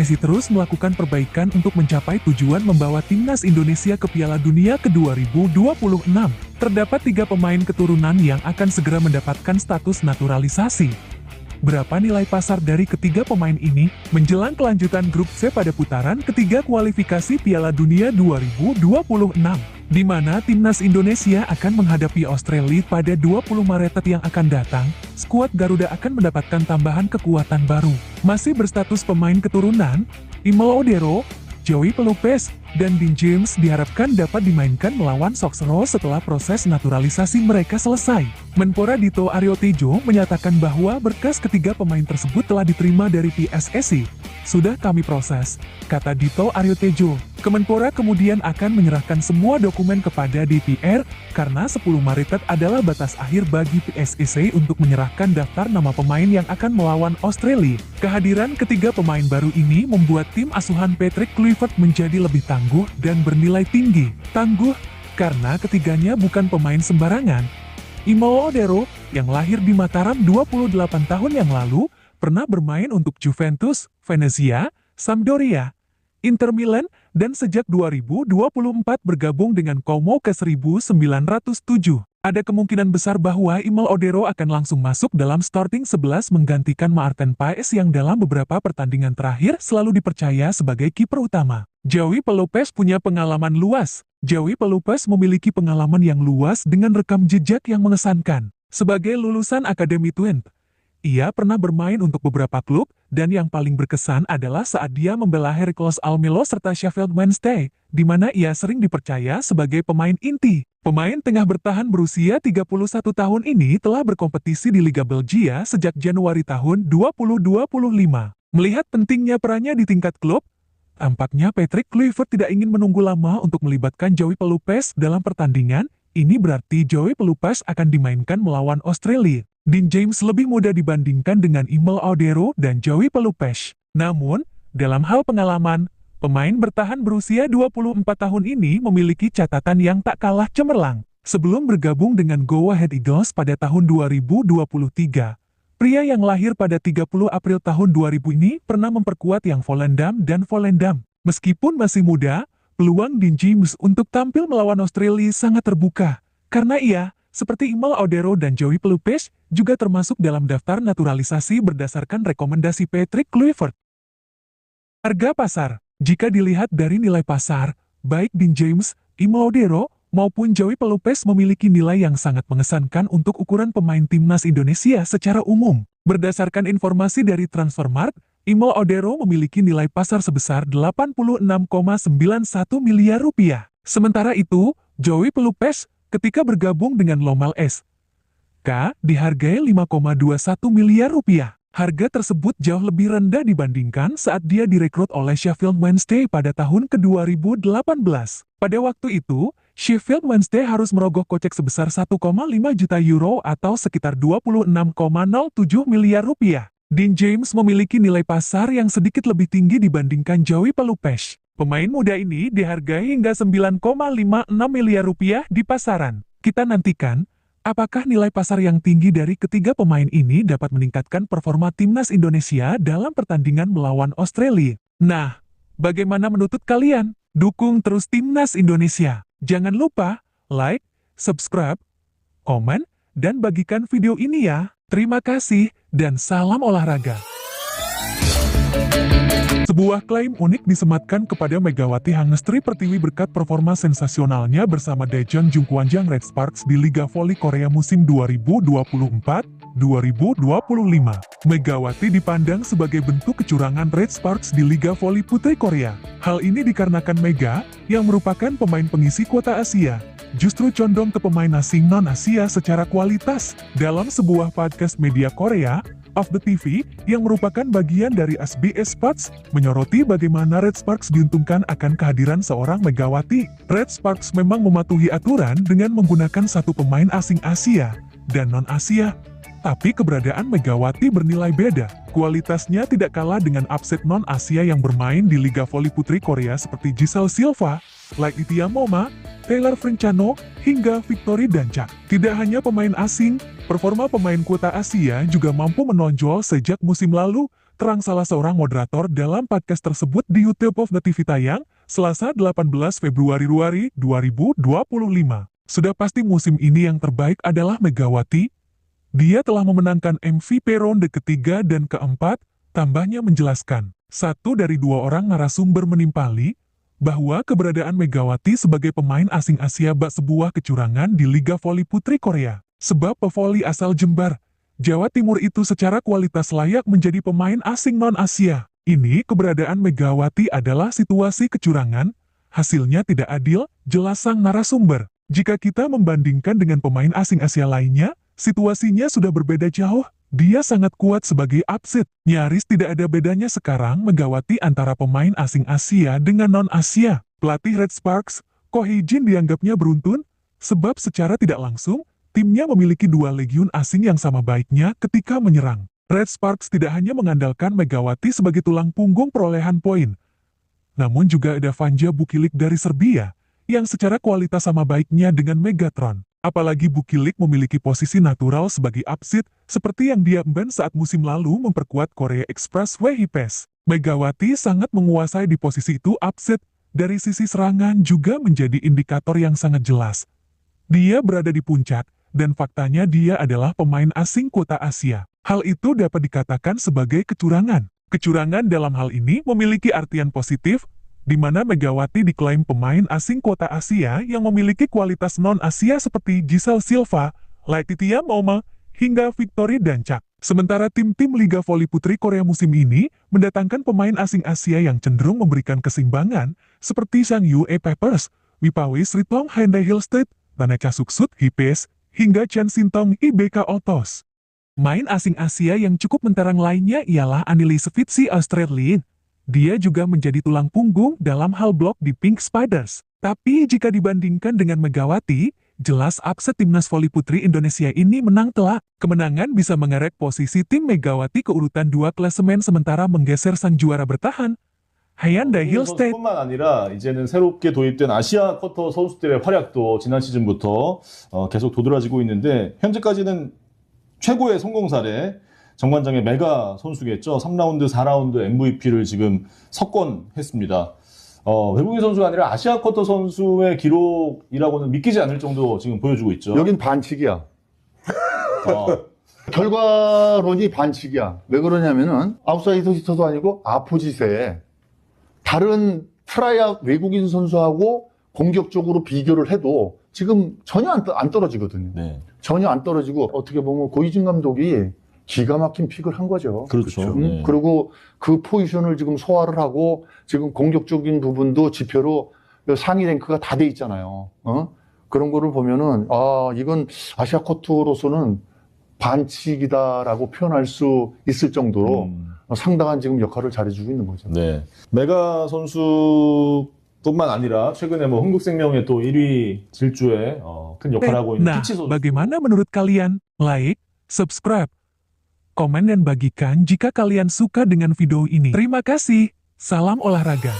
PSSI terus melakukan perbaikan untuk mencapai tujuan membawa timnas Indonesia ke Piala Dunia ke-2026. Terdapat 3 pemain keturunan yang akan segera mendapatkan status naturalisasi. Berapa nilai pasar dari ketiga pemain ini menjelang kelanjutan grup C pada putaran ketiga kualifikasi Piala Dunia 2026, di mana timnas Indonesia akan menghadapi Australia pada 20 Maret yang akan datang? Skuad Garuda akan mendapatkan tambahan kekuatan baru. Masih berstatus pemain keturunan, Imel Odero, Joey Pelupes, dan Dean James diharapkan dapat dimainkan melawan Soxero setelah proses naturalisasi mereka selesai. Menpora Dito Aryo Tejo menyatakan bahwa berkas ketiga pemain tersebut telah diterima dari PSSI. Sudah kami proses, kata Dito Aryo Tejo. Kemenpora kemudian akan menyerahkan semua dokumen kepada DPR, karena 10 Maret adalah batas akhir bagi PSSI untuk menyerahkan daftar nama pemain yang akan melawan Australia. Kehadiran ketiga pemain baru ini membuat tim asuhan Patrick Kluivert menjadi lebih tangguh dan bernilai tinggi. Tangguh, karena ketiganya bukan pemain sembarangan. Imel Odero, yang lahir di Mataram 28 tahun yang lalu, pernah bermain untuk Juventus, Venezia, Sampdoria, Inter Milan, dan sejak 2024 bergabung dengan Como ke 1907. Ada kemungkinan besar bahwa Imel Odero akan langsung masuk dalam starting 11 menggantikan Maarten Paes yang dalam beberapa pertandingan terakhir selalu dipercaya sebagai kiper utama. Joey Pelupes punya pengalaman luas. Joey Pelupes memiliki pengalaman yang luas dengan rekam jejak yang mengesankan. Sebagai lulusan Akademi Twente, ia pernah bermain untuk beberapa klub, dan yang paling berkesan adalah saat dia membela Heracles Almelo serta Sheffield Wednesday, di mana ia sering dipercaya sebagai pemain inti. Pemain tengah bertahan berusia 31 tahun ini telah berkompetisi di Liga Belgia sejak Januari tahun 2025. Melihat pentingnya perannya di tingkat klub, tampaknya Patrick Kluivert tidak ingin menunggu lama untuk melibatkan Joey Pelupes dalam pertandingan. Ini berarti Joey Pelupes akan dimainkan melawan Australia. Dean James lebih muda dibandingkan dengan Imel Odero dan Joey Pelupes. Namun, dalam hal pengalaman, pemain bertahan berusia 24 tahun ini memiliki catatan yang tak kalah cemerlang. Sebelum bergabung dengan Go Ahead Eagles pada tahun 2023, pria yang lahir pada 30 April tahun 2000 ini pernah memperkuat yang Volendam dan Volendam. Meskipun masih muda, peluang Dean James untuk tampil melawan Australia sangat terbuka, karena ia, seperti Imel Odero dan Joey Pelupes, juga termasuk dalam daftar naturalisasi berdasarkan rekomendasi Patrick Kluivert. Harga pasar. Jika dilihat dari nilai pasar, baik Dean James, Imel Odero, maupun Joey Pelupes memiliki nilai yang sangat mengesankan untuk ukuran pemain timnas Indonesia secara umum. Berdasarkan informasi dari Transfermarkt, Imel Odero memiliki nilai pasar sebesar 86,91 miliar rupiah. Sementara itu, Joey Pelupes, ketika bergabung dengan Lommel SK, dihargai 5,21 miliar rupiah. Harga tersebut jauh lebih rendah dibandingkan saat dia direkrut oleh Sheffield Wednesday pada tahun ke-2018. Pada waktu itu, Sheffield Wednesday harus merogoh kocek sebesar 1,5 juta euro atau sekitar 26,07 miliar rupiah. Dean James memiliki nilai pasar yang sedikit lebih tinggi dibandingkan Joey Pelupes. Pemain muda ini dihargai hingga 9,56 miliar rupiah di pasaran. Kita nantikan, apakah nilai pasar yang tinggi dari ketiga pemain ini dapat meningkatkan performa timnas Indonesia dalam pertandingan melawan Australia. Nah, bagaimana menurut kalian? Dukung terus timnas Indonesia. Jangan lupa like, subscribe, komen, dan bagikan video ini ya. Terima kasih, dan salam olahraga. Sebuah klaim unik disematkan kepada Megawati Hangestri Pertiwi berkat performa sensasionalnya bersama Daejeon Jungkwanjang Red Sparks di Liga Voli Korea musim 2024-2025. Megawati dipandang sebagai bentuk kecurangan Red Sparks di Liga Voli Putri Korea. Hal ini dikarenakan Mega, yang merupakan pemain pengisi kuota Asia, justru condong ke pemain asing non-Asia secara kualitas. Dalam sebuah podcast media Korea, Off the TV, yang merupakan bagian dari SBS Sports, menyoroti bagaimana Red Sparks diuntungkan akan kehadiran seorang Megawati. Red Sparks memang mematuhi aturan dengan menggunakan satu pemain asing Asia dan non-Asia. Tapi keberadaan Megawati bernilai beda. Kualitasnya tidak kalah dengan upset non-Asia yang bermain di Liga Voli Putri Korea seperti Giselle Silva, Laetitia Moma, Taylor Frencano, hingga Victory Dancak. Tidak hanya pemain asing, performa pemain kuota Asia juga mampu menonjol sejak musim lalu, terang salah seorang moderator dalam podcast tersebut di YouTube of the TV tayang, Selasa 18 Februari 2025. Sudah pasti musim ini yang terbaik adalah Megawati. Dia telah memenangkan MVP ronde ketiga dan keempat, tambahnya menjelaskan. Satu dari dua orang narasumber menimpali bahwa keberadaan Megawati sebagai pemain asing Asia bak sebuah kecurangan di Liga Voli Putri Korea. Sebab pevoli asal Jember, Jawa Timur itu secara kualitas layak menjadi pemain asing non-Asia. Ini keberadaan Megawati adalah situasi kecurangan, hasilnya tidak adil, jelas sang narasumber. Jika kita membandingkan dengan pemain asing Asia lainnya, situasinya sudah berbeda jauh. Dia sangat kuat sebagai upset. Nyaris tidak ada bedanya sekarang Megawati antara pemain asing Asia dengan non-Asia. Pelatih Red Sparks, Ko Hee-jin dianggapnya beruntun, sebab secara tidak langsung, timnya memiliki dua legiun asing yang sama baiknya ketika menyerang. Red Sparks tidak hanya mengandalkan Megawati sebagai tulang punggung perolehan poin, namun juga ada Vanja Bukilik dari Serbia, yang secara kualitas sama baiknya dengan Megatron. Apalagi Bukilik memiliki posisi natural sebagai upset, seperti yang dia emban saat musim lalu memperkuat Korea Express Wehipes. Megawati sangat menguasai di posisi itu upset, dari sisi serangan juga menjadi indikator yang sangat jelas. Dia berada di puncak, dan faktanya dia adalah pemain asing kuota Asia. Hal itu dapat dikatakan sebagai kecurangan. Kecurangan dalam hal ini memiliki artian positif, di mana Megawati diklaim pemain asing kuota Asia yang memiliki kualitas non-Asia seperti Giselle Silva, Laetitia Mauma, hingga Victory Dancak. Sementara tim-tim Liga Voli Putri Korea musim ini mendatangkan pemain asing Asia yang cenderung memberikan keseimbangan, seperti Sangyu Peppers, Wipawi Sritong Hyundai Hillstead, Tanaka Suksut Hipes, hingga Chen Sintong IBK Otos. Main asing Asia yang cukup menterang lainnya ialah Anneliese Fitzy Australian. Dia juga menjadi tulang punggung dalam hal blok di Pink Spiders. Tapi jika dibandingkan dengan Megawati, jelas upset timnas voli putri Indonesia ini menang telak. Kemenangan bisa mengerek posisi tim Megawati ke urutan 2 klasemen sementara menggeser sang juara bertahan, Hyundai Hillstead. 뿐만 아니라 이제는 새롭게 도입된 아시아 쿼터 선수들의 활약도 지난 시즌부터 계속 도드라지고 있는데 현재까지는 최고의 성공 사례 정관장의 메가 선수겠죠. 3라운드, 4라운드 MVP를 지금 석권했습니다. 외국인 선수가 아니라 아시아 쿼터 선수의 기록이라고는 믿기지 않을 정도 지금 보여주고 있죠. 여긴 반칙이야. 결과론이 반칙이야. 왜 그러냐면은 아웃사이더 히터도 아니고 아포지세에 다른 트라이아웃 외국인 선수하고 공격적으로 비교를 해도 지금 전혀 안 떨어지거든요. 네. 전혀 안 떨어지고 어떻게 보면 고이진 감독이 기가 막힌 픽을 한 거죠. 그렇죠. 네. 그리고 그 포지션을 지금 소화를 하고 지금 공격적인 부분도 지표로 상위 랭크가 다 돼 있잖아요. 그런 거를 보면은 이건 아시아 쿼터로서는 반칙이다라고 표현할 수 있을 정도로 상당한 지금 역할을 잘해주고 있는 거죠. 네. 메가 선수뿐만 아니라 최근에 뭐 흥국생명의 또 1위 질주에 큰 역할을 하고 있는 Nah, 피치 선수. bagaimana menurut kalian? Like, subscribe, komen dan bagikan jika kalian suka dengan video ini. Terima kasih. Salam olahraga.